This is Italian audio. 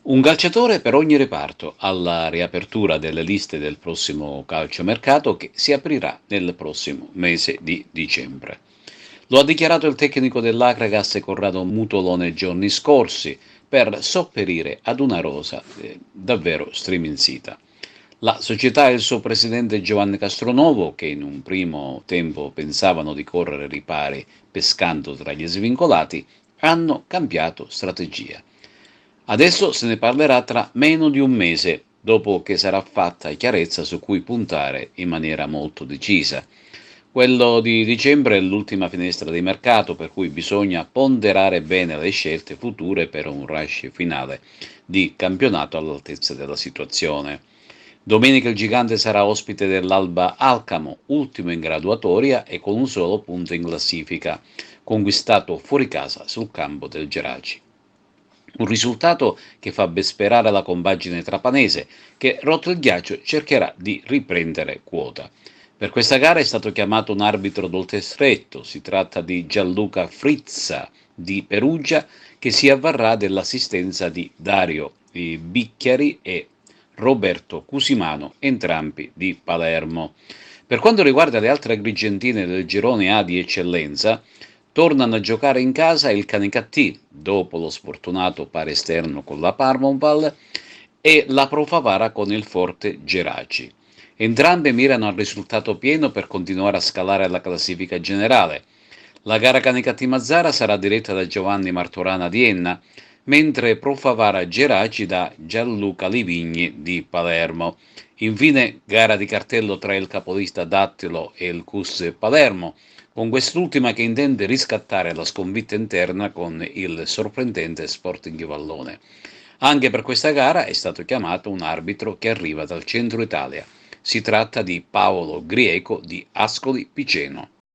Un calciatore per ogni reparto alla riapertura delle liste del prossimo calciomercato che si aprirà nel prossimo mese di dicembre. Lo ha dichiarato il tecnico dell'Akragas Corrado Mutolo nei giorni scorsi per sopperire ad una rosa davvero striminzita. La società e il suo presidente Giovanni Castronovo, che in un primo tempo pensavano di correre ripari pescando tra gli svincolati, hanno cambiato strategia. Adesso se ne parlerà tra meno di un mese, dopo che sarà fatta chiarezza su cui puntare in maniera molto decisa. Quello di dicembre è l'ultima finestra di mercato, per cui bisogna ponderare bene le scelte future per un rush finale di campionato all'altezza della situazione. Domenica il gigante sarà ospite dell'Alba Alcamo, ultimo in graduatoria e con un solo punto in classifica, conquistato fuori casa sul campo del Geraci. Un risultato che fa ben sperare la compagine trapanese, che rotto il ghiaccio cercherà di riprendere quota. Per questa gara è stato chiamato un arbitro d'oltrestretto, si tratta di Gianluca Frizza di Perugia, che si avvarrà dell'assistenza di Dario Bicchiari e Roberto Cusimano, entrambi di Palermo. Per quanto riguarda le altre agrigentine del girone A di eccellenza, tornano a giocare in casa il Canicattì, dopo lo sfortunato pari esterno con la Parmonval, e la Pro Favara con il forte Geraci. Entrambe mirano al risultato pieno per continuare a scalare la classifica generale. La gara Canicattì-Mazzara sarà diretta da Giovanni Martorana di Enna, mentre Pro Favara Geraci da Gianluca Livigni di Palermo. Infine, gara di cartello tra il capolista Dattilo e il CUS Palermo, con quest'ultima che intende riscattare la sconfitta interna con il sorprendente Sporting Vallone. Anche per questa gara è stato chiamato un arbitro che arriva dal centro Italia. Si tratta di Paolo Grieco di Ascoli Piceno.